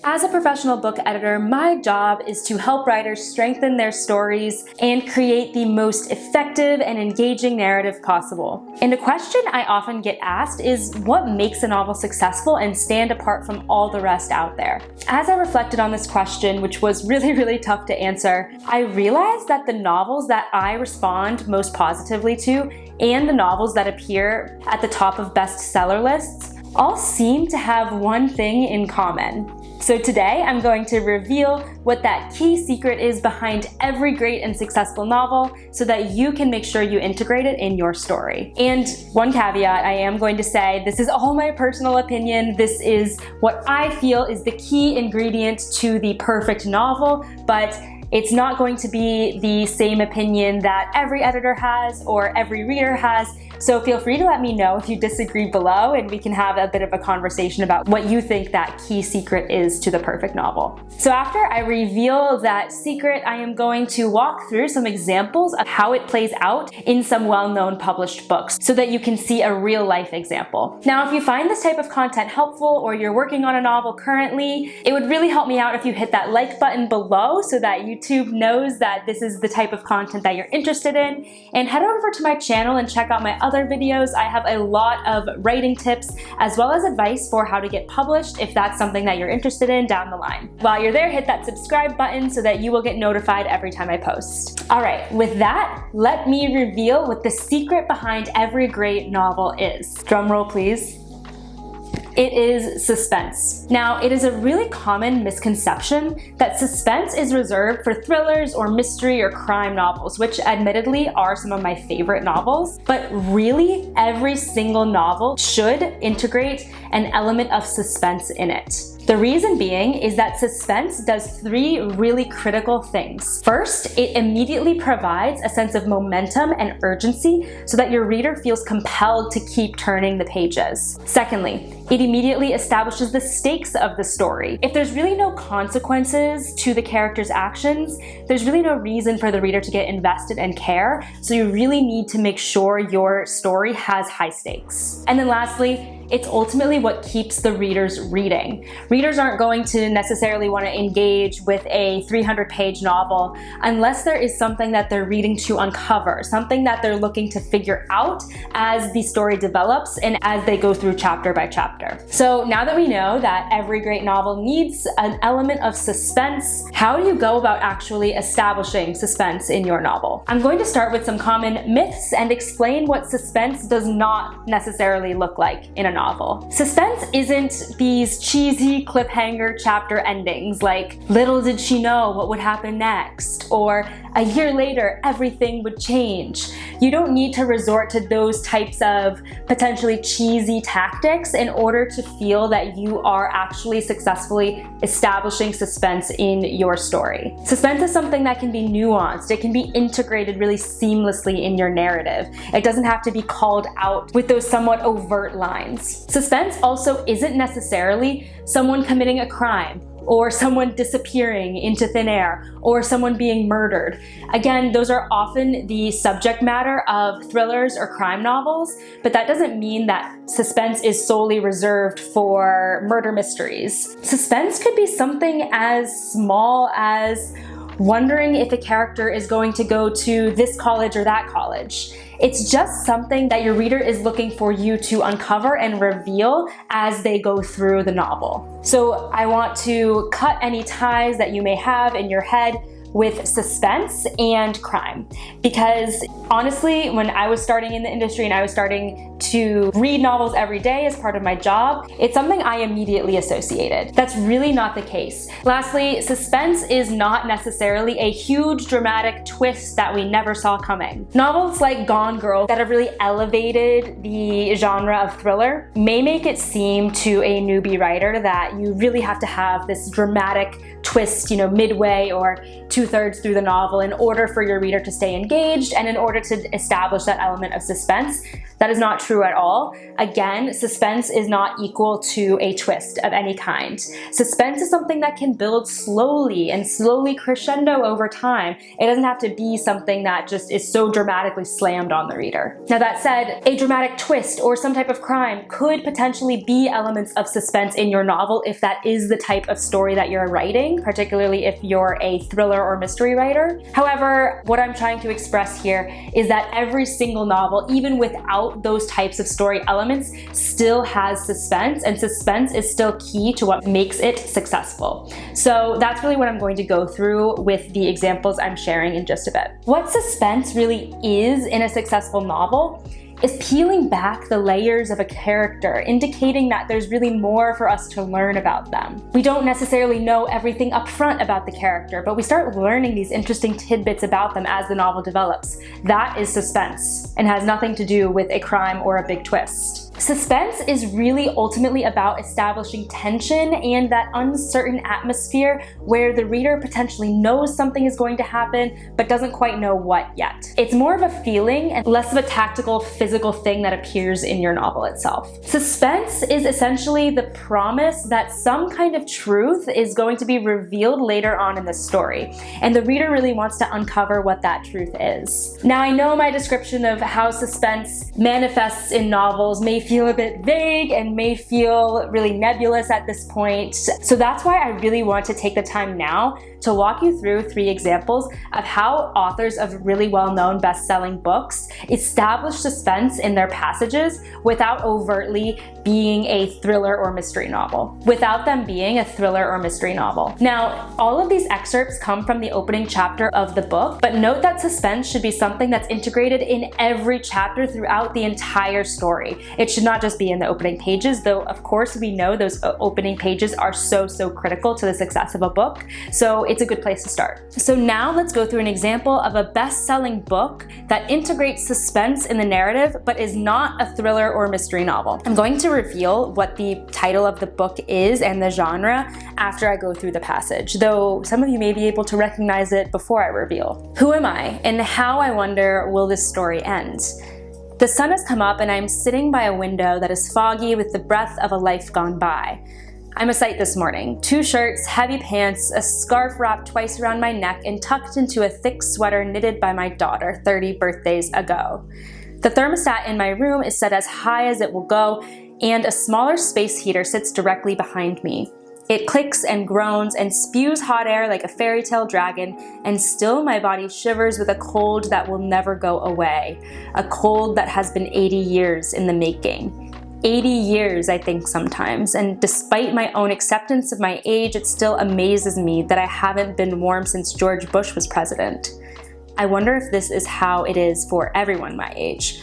As a professional book editor, my job is to help writers strengthen their stories and create the most effective and engaging narrative possible. And a question I often get asked is what makes a novel successful and stand apart from all the rest out there? As I reflected on this question, which was really tough to answer, I realized that the novels that I respond most positively to and the novels that appear at the top of bestseller lists all seem to have one thing in common. So today I'm going to reveal what that key secret is behind every great and successful novel so that you can make sure you integrate it in your story. And one caveat, I am going to say this is all my personal opinion. This is what I feel is the key ingredient to the perfect novel, but it's not going to be the same opinion that every editor has or every reader has. So feel free to let me know if you disagree below and we can have a bit of a conversation about what you think that key secret is to the perfect novel. So after I reveal that secret, I am going to walk through some examples of how it plays out in some well-known published books so that you can see a real-life example. Now, if you find this type of content helpful or you're working on a novel currently, it would really help me out if you hit that like button below so that YouTube knows that this is the type of content that you're interested in. And head over to my channel and check out my other videos. I have a lot of writing tips as well as advice for how to get published if that's something that you're interested in down the line. While you're there, hit that subscribe button so that you will get notified every time I post. All right, with that, let me reveal what the secret behind every great novel is. Drum roll, please. It is suspense. Now, it is a really common misconception that suspense is reserved for thrillers or mystery or crime novels, which admittedly are some of my favorite novels, but really every single novel should integrate an element of suspense in it. The reason being is that suspense does three really critical things. First, it immediately provides a sense of momentum and urgency so that your reader feels compelled to keep turning the pages. Secondly, it immediately establishes the stakes of the story. If there's really no consequences to the character's actions, there's really no reason for the reader to get invested and care, so you really need to make sure your story has high stakes. And then lastly, it's ultimately what keeps the readers reading. Readers aren't going to necessarily want to engage with a 300-page novel unless there is something that they're reading to uncover, something that they're looking to figure out as the story develops and as they go through chapter by chapter. So now that we know that every great novel needs an element of suspense, how do you go about actually establishing suspense in your novel? I'm going to start with some common myths and explain what suspense does not necessarily look like in a novel. Suspense isn't these cheesy cliffhanger chapter endings like little did she know what would happen next, or a year later everything would change. You don't need to resort to those types of potentially cheesy tactics in order to feel that you are actually successfully establishing suspense in your story. Suspense is something that can be nuanced. It can be integrated really seamlessly in your narrative. It doesn't have to be called out with those somewhat overt lines. Suspense also isn't necessarily someone committing a crime, or someone disappearing into thin air, or someone being murdered. Again, those are often the subject matter of thrillers or crime novels, but that doesn't mean that suspense is solely reserved for murder mysteries. Suspense could be something as small as wondering if a character is going to go to this college or that college. It's just something that your reader is looking for you to uncover and reveal as they go through the novel. So I want to cut any ties that you may have in your head with suspense and crime. Because honestly, when I was starting in the industry and I was starting to read novels every day as part of my job, it's something I immediately associated. That's really not the case. Lastly, suspense is not necessarily a huge dramatic twist that we never saw coming. Novels like Gone Girl that have really elevated the genre of thriller may make it seem to a newbie writer that you really have to have this dramatic twist, midway or 2/3 through the novel in order for your reader to stay engaged and in order to establish that element of suspense. That is not true at all. Again, suspense is not equal to a twist of any kind. Suspense is something that can build slowly and slowly crescendo over time. It doesn't have to be something that just is so dramatically slammed on the reader. Now that said, a dramatic twist or some type of crime could potentially be elements of suspense in your novel if that is the type of story that you're writing, particularly if you're a thriller or mystery writer. However, what I'm trying to express here is that every single novel, even without those types of story elements, still has suspense, and suspense is still key to what makes it successful. So that's really what I'm going to go through with the examples I'm sharing in just a bit. What suspense really is in a successful novel is peeling back the layers of a character, indicating that there's really more for us to learn about them. We don't necessarily know everything up front about the character, but we start learning these interesting tidbits about them as the novel develops. That is suspense, and has nothing to do with a crime or a big twist. Suspense is really ultimately about establishing tension and that uncertain atmosphere where the reader potentially knows something is going to happen but doesn't quite know what yet. It's more of a feeling and less of a tactical, physical thing that appears in your novel itself. Suspense is essentially the promise that some kind of truth is going to be revealed later on in the story, and the reader really wants to uncover what that truth is. Now, I know my description of how suspense manifests in novels may feel a bit vague and may feel really nebulous at this point. So that's why I really want to take the time now to walk you through 3 examples of how authors of really well-known best-selling books establish suspense in their passages without overtly being a thriller or mystery novel. Now, all of these excerpts come from the opening chapter of the book, but note that suspense should be something that's integrated in every chapter throughout the entire story. It should not just be in the opening pages, though of course we know those opening pages are so critical to the success of a book, so it's a good place to start. So now let's go through an example of a best-selling book that integrates suspense in the narrative but is not a thriller or mystery novel. I'm going to reveal what the title of the book is and the genre after I go through the passage, though some of you may be able to recognize it before I reveal. Who am I, and how, I wonder, will this story end? The sun has come up and I'm sitting by a window that is foggy with the breath of a life gone by. I'm a sight this morning. 2 shirts, heavy pants, a scarf wrapped twice around my neck and tucked into a thick sweater knitted by my daughter 30 birthdays ago. The thermostat in my room is set as high as it will go, and a smaller space heater sits directly behind me. It clicks and groans and spews hot air like a fairy tale dragon, and still my body shivers with a cold that will never go away. A cold that has been 80 years in the making. 80 years, I think sometimes, and despite my own acceptance of my age, it still amazes me that I haven't been warm since George Bush was president. I wonder if this is how it is for everyone my age.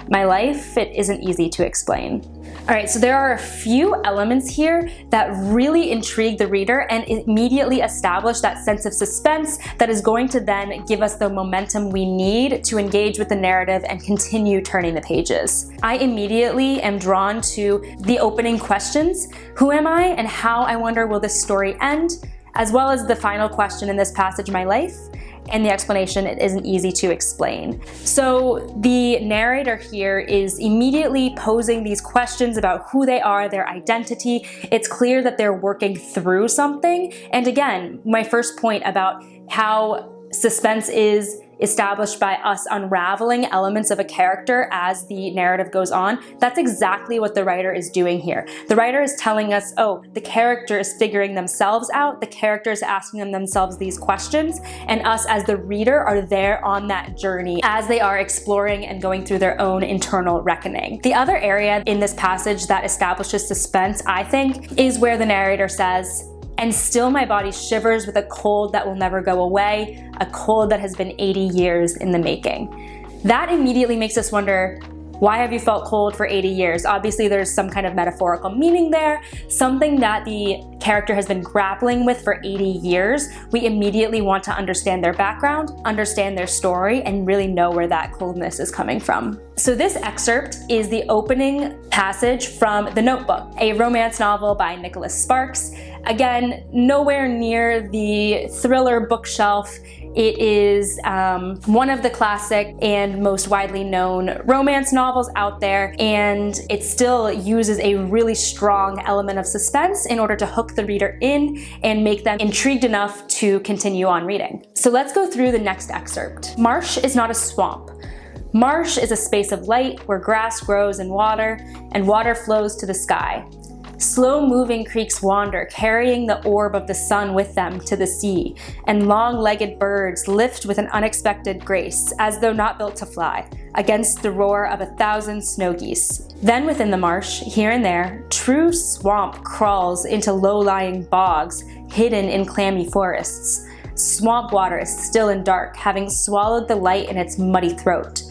My life, it isn't easy to explain. Alright, so there are a few elements here that really intrigue the reader and immediately establish that sense of suspense that is going to then give us the momentum we need to engage with the narrative and continue turning the pages. I immediately am drawn to the opening questions, who am I and how, I wonder, will this story end, as well as the final question in this passage, my life, and the explanation, it isn't easy to explain. So the narrator here is immediately posing these questions about who they are, their identity. It's clear that they're working through something. And again, my first point about how suspense is established by us unraveling elements of a character as the narrative goes on, that's exactly what the writer is doing here. The writer is telling us, oh, the character is figuring themselves out, the character is asking themselves these questions, and us as the reader are there on that journey as they are exploring and going through their own internal reckoning. The other area in this passage that establishes suspense, I think, is where the narrator says, and still my body shivers with a cold that will never go away, a cold that has been 80 years in the making. That immediately makes us wonder, why have you felt cold for 80 years? Obviously there's some kind of metaphorical meaning there, something that the character has been grappling with for 80 years. We immediately want to understand their background, understand their story, and really know where that coldness is coming from. So this excerpt is the opening passage from The Notebook, a romance novel by Nicholas Sparks. Again, nowhere near the thriller bookshelf. It is one of the classic and most widely known romance novels out there, and it still uses a really strong element of suspense in order to hook the reader in and make them intrigued enough to continue on reading. So let's go through the next excerpt. Marsh is not a swamp. Marsh is a space of light where grass grows in water and water flows to the sky. Slow-moving creeks wander, carrying the orb of the sun with them to the sea, and long-legged birds lift with an unexpected grace, as though not built to fly, against the roar of 1,000 snow geese. Then within the marsh, here and there, true swamp crawls into low-lying bogs, hidden in clammy forests. Swamp water is still and dark, having swallowed the light in its muddy throat.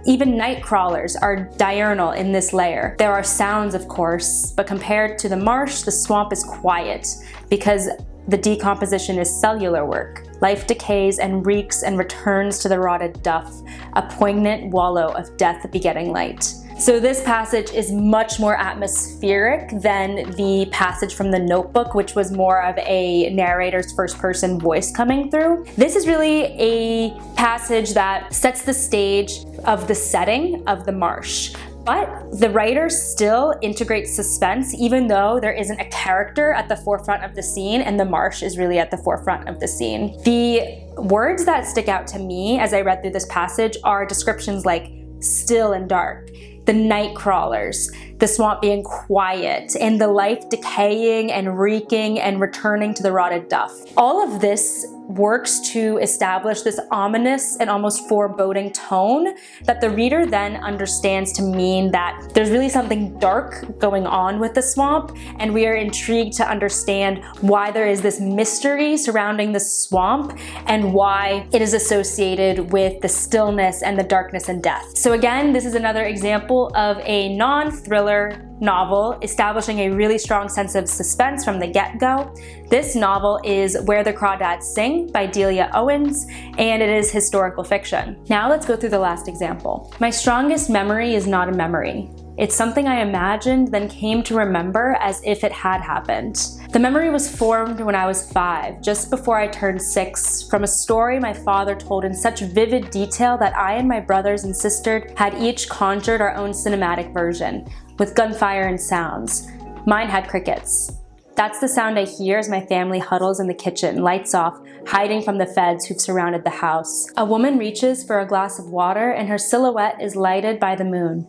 Even night crawlers are diurnal in this layer. There are sounds, of course, but compared to the marsh, the swamp is quiet because the decomposition is cellular work. Life decays and reeks and returns to the rotted duff, a poignant wallow of death begetting light. So this passage is much more atmospheric than the passage from The Notebook, which was more of a narrator's first-person voice coming through. This is really a passage that sets the stage of the setting of the marsh. But the writer still integrates suspense, even though there isn't a character at the forefront of the scene and the marsh is really at the forefront of the scene. The words that stick out to me as I read through this passage are descriptions like still and dark, the night crawlers, the swamp being quiet, and the life decaying and reeking and returning to the rotted duff. All of this works to establish this ominous and almost foreboding tone that the reader then understands to mean that there's really something dark going on with the swamp, and we are intrigued to understand why there is this mystery surrounding the swamp and why it is associated with the stillness and the darkness and death. So again, this is another example of a non-thriller novel establishing a really strong sense of suspense from the get-go. This novel is Where the Crawdads Sing by Delia Owens, and it is historical fiction. Now let's go through the last example. My strongest memory is not a memory. It's something I imagined, then came to remember as if it had happened. The memory was formed when I was 5, just before I turned 6, from a story my father told in such vivid detail that I and my brothers and sister had each conjured our own cinematic version, with gunfire and sounds. Mine had crickets. That's the sound I hear as my family huddles in the kitchen, lights off, hiding from the feds who've surrounded the house. A woman reaches for a glass of water and her silhouette is lighted by the moon.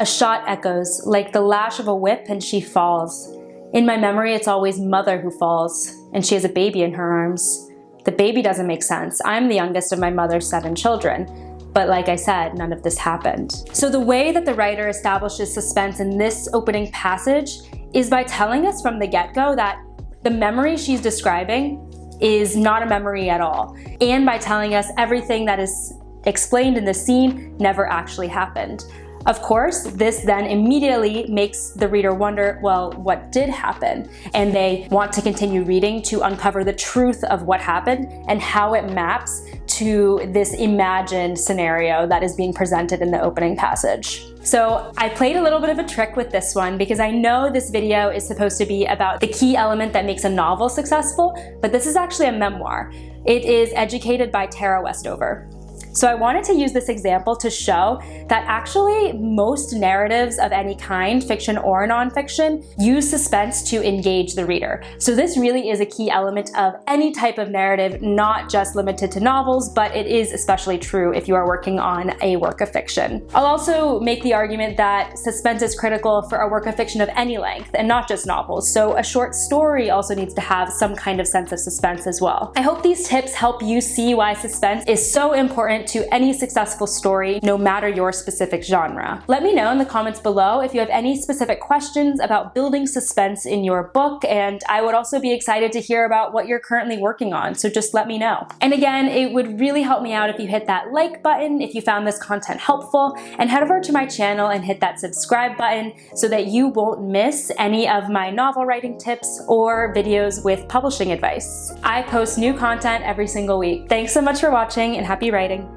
A shot echoes, like the lash of a whip, and she falls. In my memory, it's always mother who falls, and she has a baby in her arms. The baby doesn't make sense. I'm the youngest of my mother's 7 children. But like I said, none of this happened. So the way that the writer establishes suspense in this opening passage is by telling us from the get-go that the memory she's describing is not a memory at all, and by telling us everything that is explained in the scene never actually happened. Of course, this then immediately makes the reader wonder, well, what did happen? And they want to continue reading to uncover the truth of what happened and how it maps to this imagined scenario that is being presented in the opening passage. So I played a little bit of a trick with this one because I know this video is supposed to be about the key element that makes a novel successful, but this is actually a memoir. It is Educated by Tara Westover. So I wanted to use this example to show that actually most narratives of any kind, fiction or nonfiction, use suspense to engage the reader. So this really is a key element of any type of narrative, not just limited to novels, but it is especially true if you are working on a work of fiction. I'll also make the argument that suspense is critical for a work of fiction of any length and not just novels. So a short story also needs to have some kind of sense of suspense as well. I hope these tips help you see why suspense is so important to any successful story, no matter your specific genre. Let me know in the comments below if you have any specific questions about building suspense in your book, and I would also be excited to hear about what you're currently working on, so just let me know. And again, it would really help me out if you hit that like button if you found this content helpful, and head over to my channel and hit that subscribe button so that you won't miss any of my novel writing tips or videos with publishing advice. I post new content every single week. Thanks so much for watching and happy writing.